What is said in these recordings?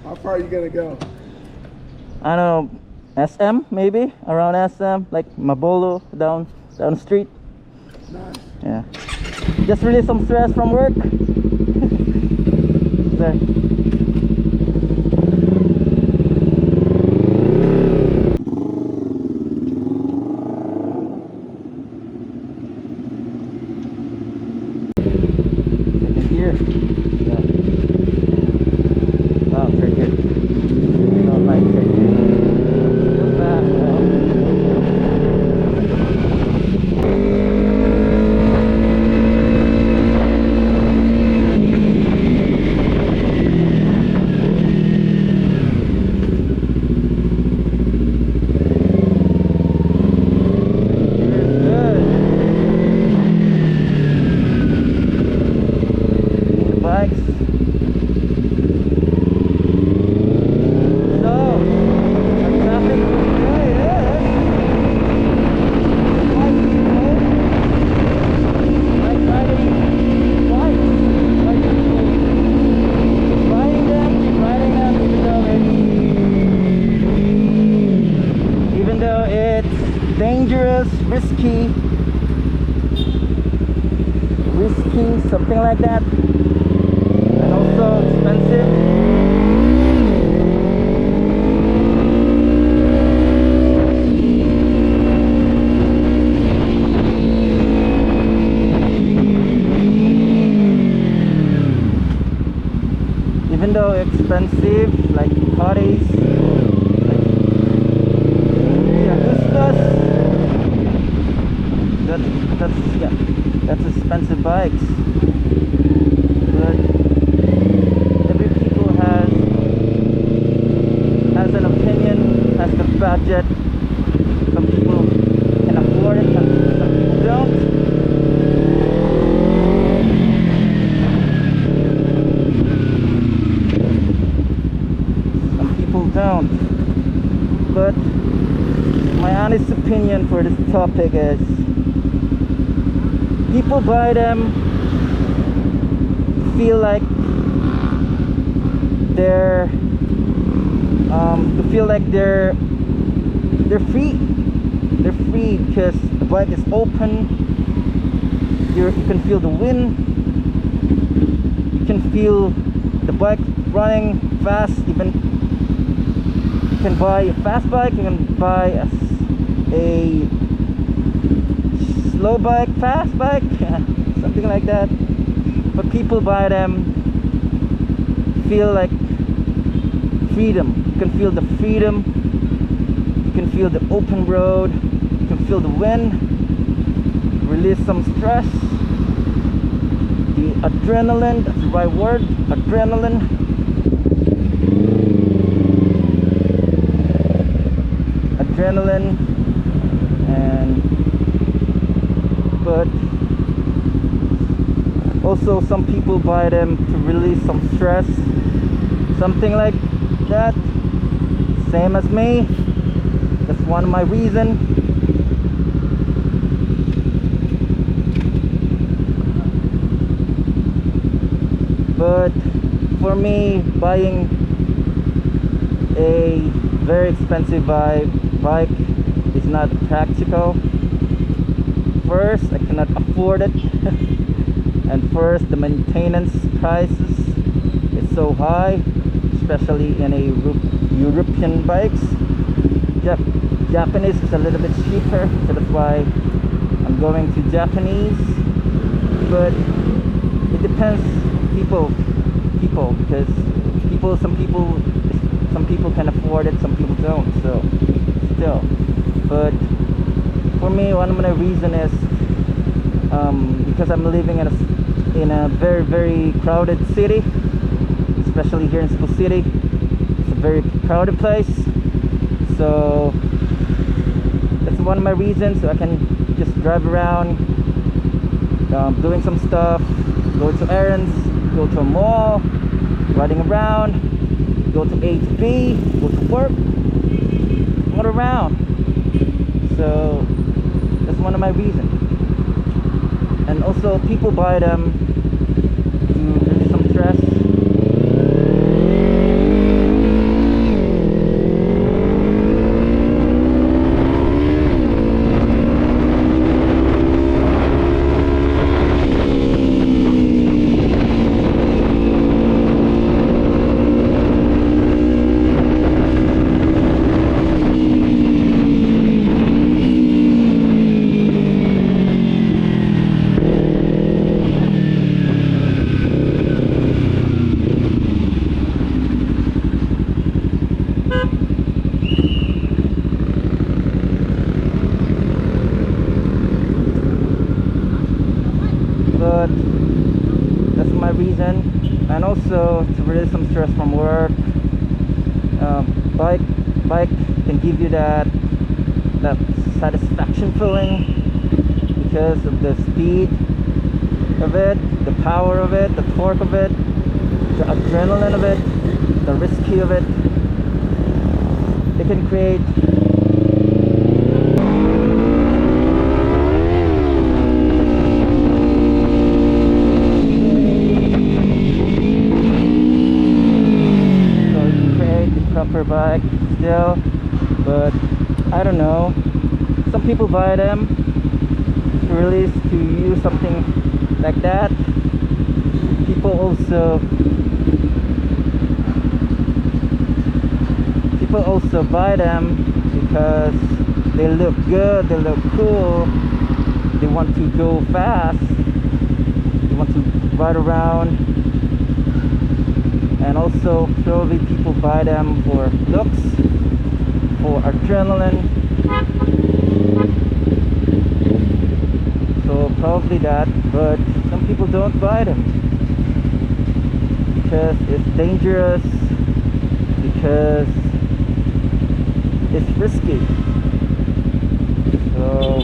How far are you gonna go? I don't know, SM maybe, around SM, like Mabolo down the street. Nice. Yeah. Just release some stress from work. There. Second gear. Yeah. Wow, third gear. Don't like third gear. Still fast though. Dangerous, risky, something like that, and also expensive. Even though expensive, like Ducatis, that's expensive bikes, but every people has an opinion, has the budget. Some people can afford it, some people don't. Some people don't. But my honest opinion for this topic is, people buy them feel like they're free. They're free because the bike is open. You can feel the wind. You can feel the bike running fast. Even you can buy a fast bike. You can buy a slow bike, fast bike, something like that. But people buy them feel like freedom. You can feel the freedom. You can feel the open road. You can feel the wind. Release some stress. The adrenaline, that's the right word, adrenaline. Adrenaline. But also some people buy them to release some stress, something like that. Same as me. That's one of my reasons. But for me, buying a very expensive bike is not practical. First, I cannot afford it, and first, the maintenance prices is so high, especially in a European bikes. Japanese is a little bit cheaper, so that's why I'm going to Japanese. But it depends, people, because some people can afford it, some people don't. So still, but for me, one of my reasons is because I'm living in a very, very crowded city, especially here in Cebu City. It's a very crowded place, so that's one of my reasons. So I can just drive around, doing some stuff, go to errands, go to a mall, riding around, go to A to B, go to work, all around. So that's one of my reasons. And also people buy them to release some stress. and also to release some stress from work. Bike can give you that satisfaction feeling because of the speed of it, the power of it, the torque of it, the adrenaline of it, the risky of it. It can create proper bike still, but I don't know, some people buy them to release, to use something like that. People also buy them because they look good, they look cool, they want to go fast, they want to ride around. And also probably people buy them for looks, for adrenaline. So probably that, but some people don't buy them because it's dangerous, because it's risky. So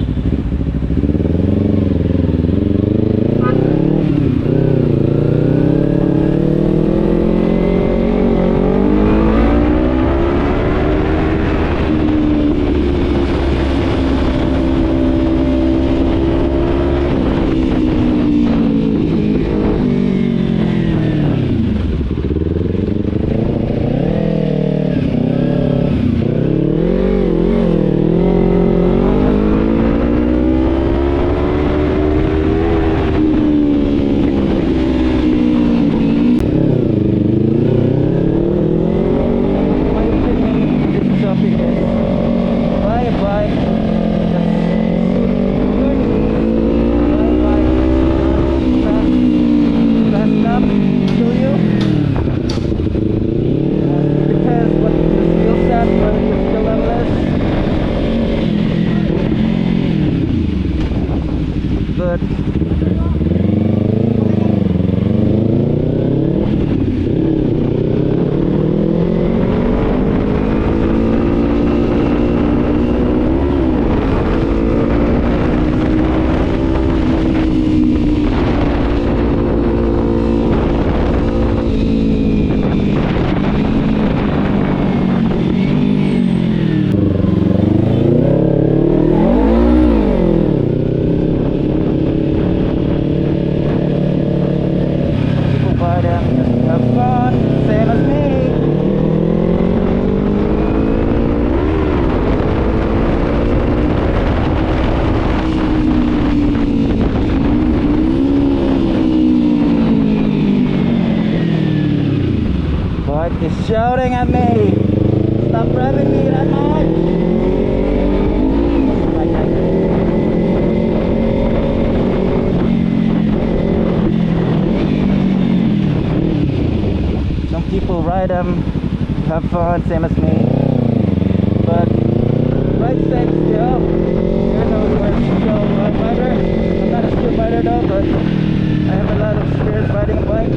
is shouting at me, stop revving me that much. Some people ride them, have fun, same as me, but ride safe still. Here's a still rider. I'm not a skilled rider though, but I have a lot of experience riding a bike.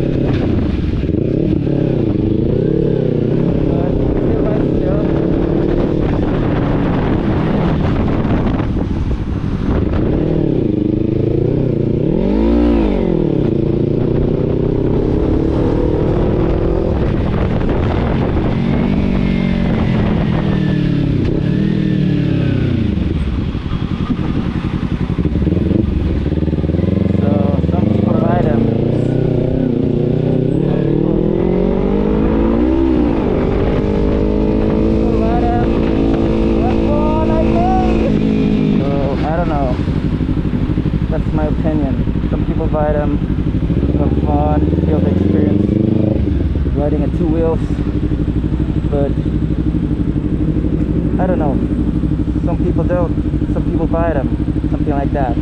That's my opinion. Some people buy them, have fun, feel the experience riding at two wheels, but I don't know. Some people don't. Some people buy them, something like that.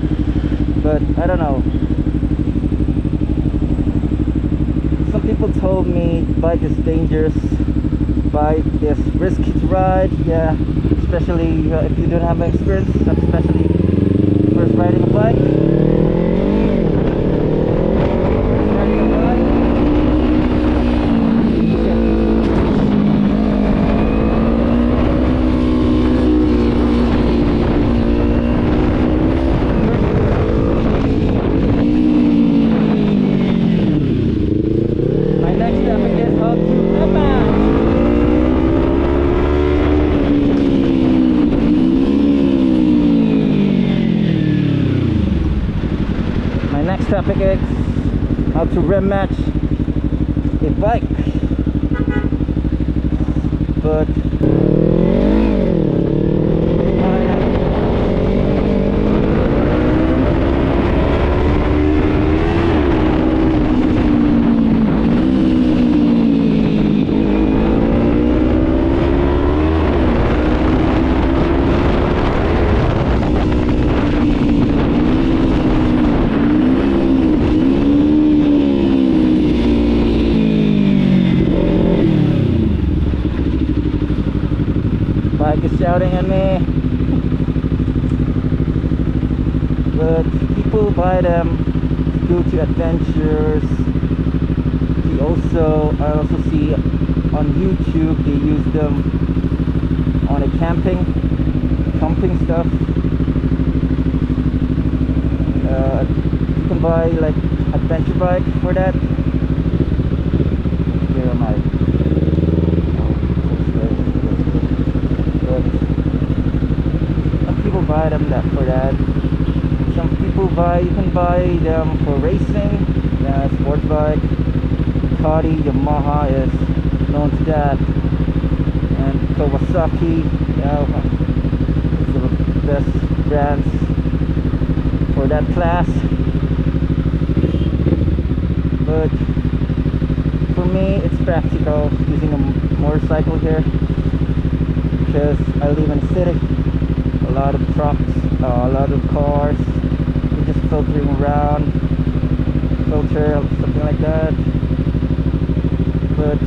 But I don't know. Some people told me bike is dangerous, bike is risky to ride. Yeah, especially if you don't have experience, especially first riding a bike. traffic, how to rim match a bike. But bike is shouting at me, but people buy them to go to adventures. I also see on YouTube they use them on a camping stuff. You can buy like adventure bike for that. Here am I. Some people buy them for that. Some people you can buy them for racing. Sports bike. Ducati, Yamaha is known to that, and Kawasaki, is the best brands for that class. But for me, it's practical using a motorcycle here because I live in a city. A lot of trucks, a lot of cars. You're just filtering around, something like that. But